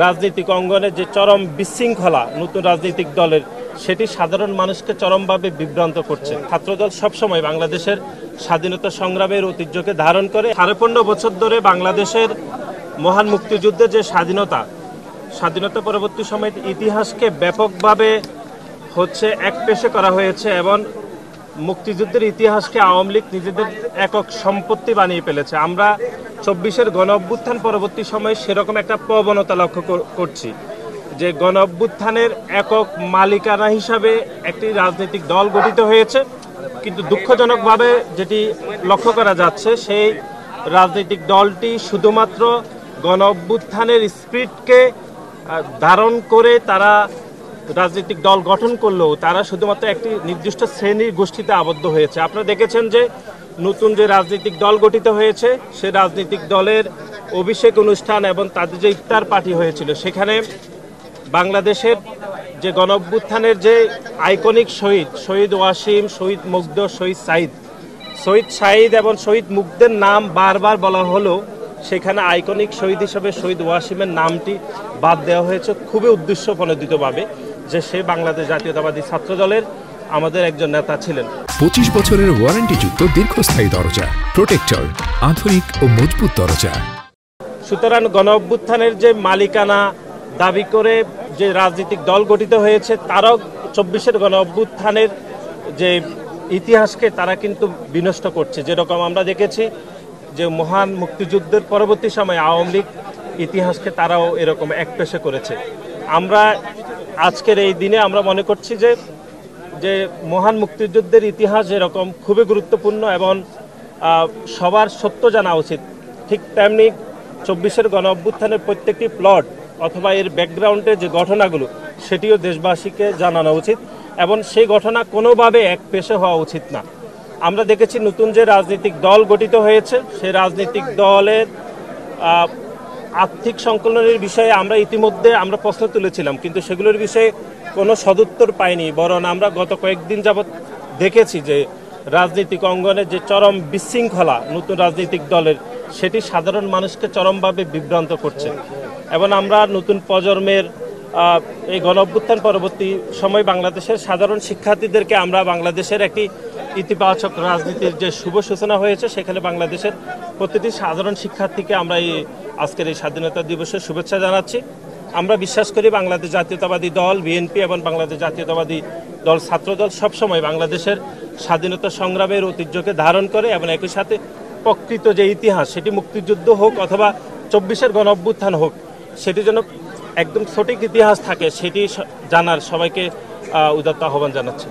রাজনৈতিক অঙ্গনে যে চরম বিশৃঙ্খলা নতুন রাজনৈতিক দলের, সেটি সাধারণ মানুষকে চরমভাবে বিভ্রান্ত করছে। ছাত্রদল সবসময় বাংলাদেশের স্বাধীনতা সংগ্রামের ঐতিহ্যকে ধারণ করে 15.5 বছর ধরে বাংলাদেশের মহান মুক্তিযুদ্ধের যে স্বাধীনতা পরবর্তী সময়ের ইতিহাসকে ব্যাপকভাবে একপেশে করা হয়েছে এবং মুক্তিযুদ্ধের ইতিহাসকে আওয়ামী লীগ নিজেদের একক সম্পত্তি বানিয়ে ফেলেছে। আমরা 24-এর গণ-অভ্যুত্থান পরবর্তী সময়ে সেরকম একটা প্রবণতা লক্ষ্য করছি যে গণ-অভ্যুত্থানের একক মালিকানা হিসাবে একটি রাজনৈতিক দল গঠিত হয়েছে, কিন্তু দুঃখজনকভাবে যেটি লক্ষ্য করা যাচ্ছে সেই রাজনৈতিক দলটি শুধুমাত্র গণ-অভ্যুত্থানের স্পিরিটকে ধারণ করে তারা রাজনৈতিক দল গঠন করলেও তারা শুধুমাত্র একটি নির্দিষ্ট শ্রেণীর গোষ্ঠীতে আবদ্ধ হয়েছে। আপনারা দেখেছেন যে নতুন যে রাজনৈতিক দল গঠিত হয়েছে সে রাজনৈতিক দলের অভিষেক অনুষ্ঠান এবং তাদের যে ইফতার পার্টি হয়েছিল, সেখানে বাংলাদেশের যে গণ-অভ্যুত্থানের যে আইকনিক শহীদ ওয়াসিম, শহীদ মুগ্ধ, শহীদ সাঈদ এবং শহীদ মুগ্ধের নাম বারবার বলা হলো, সেখানে আইকনিক শহীদ হিসেবে শহীদ ওয়াসিমের নামটি বাদ দেওয়া হয়েছে খুবই উদ্দেশ্যপ্রণোদিতভাবে, যে সে বাংলাদেশ জাতীয়তাবাদী ছাত্র দলের আমাদের একজন নেতা ছিলেন। 25 বছরের ওয়ারেন্টিযুক্ত দীর্ঘস্থায়ী দরজা প্রোটেক্টর, আধুনিক ও মজবুত দরজা। সুতরাং গণ-অভ্যুত্থানের যে মালিকানা দাবি করে যে রাজনৈতিক দল গঠিত হয়েছে, তারাও 24-এর গণ-অভ্যুত্থানের যে ইতিহাসকে তারা কিন্তু বিনষ্ট করছে। যেরকম আমরা দেখেছি যে মহান মুক্তিযুদ্ধের পরবর্তী সময়ে আওয়ামী লীগ ইতিহাসকে তারাও এরকম একপেশে করেছে। আমরা আজকের এই দিনে আমরা মনে করছি যে মহান মুক্তিযুদ্ধের ইতিহাস এরকম খুবই গুরুত্বপূর্ণ এবং সবার সত্য জানা উচিত, ঠিক তেমনি 24-এর গণ-অভ্যুত্থানের প্রত্যেকটি প্লট অথবা এর ব্যাকগ্রাউন্ডে যে ঘটনাগুলো সেটিও দেশবাসীকে জানানো উচিত এবং সেই ঘটনা কোনোভাবে একপেশে হওয়া উচিত না। আমরা দেখেছি নতুন যে রাজনৈতিক দল গঠিত হয়েছে সেই রাজনৈতিক দলের আর্থিক সংকলনের বিষয়ে আমরা ইতিমধ্যে প্রশ্ন তুলেছিলাম, কিন্তু সেগুলোর বিষয়ে কোনো সদুত্তর পাইনি। বরং আমরা গত কয়েকদিন যাবৎ দেখেছি যে রাজনৈতিক অঙ্গনে যে চরম বিশৃঙ্খলা নতুন রাজনৈতিক দলের, সেটি সাধারণ মানুষকে চরমভাবে বিভ্রান্ত করছে এবং আমরা নতুন প্রজন্মের এই গণ-অভ্যুত্থান পরবর্তী সময় বাংলাদেশের সাধারণ শিক্ষার্থীদেরকে আমরা বাংলাদেশের একটি ইতিবাচক রাজনীতির যে শুভ সূচনা হয়েছে, সেখানে বাংলাদেশের প্রতিটি সাধারণ শিক্ষার্থীকে আমরা আজকের এই স্বাধীনতা দিবসের শুভেচ্ছা জানাচ্ছি। আমরা বিশ্বাস করি বাংলাদেশ জাতীয়তাবাদী দল বিএনপি এবং বাংলাদেশ জাতীয়তাবাদী দল ছাত্রদল সবসময় বাংলাদেশের স্বাধীনতা সংগ্রামের ঐতিহ্যকে ধারণ করে এবং একই সাথে প্রকৃত যে ইতিহাস, সেটি মুক্তিযুদ্ধ হোক অথবা 24-এর গণ-অভ্যুত্থান হোক, সেটি যেন একদম সঠিক ইতিহাস থাকে সেটি জানার সবাইকে উদাত্ত আহ্বান জানাচ্ছি।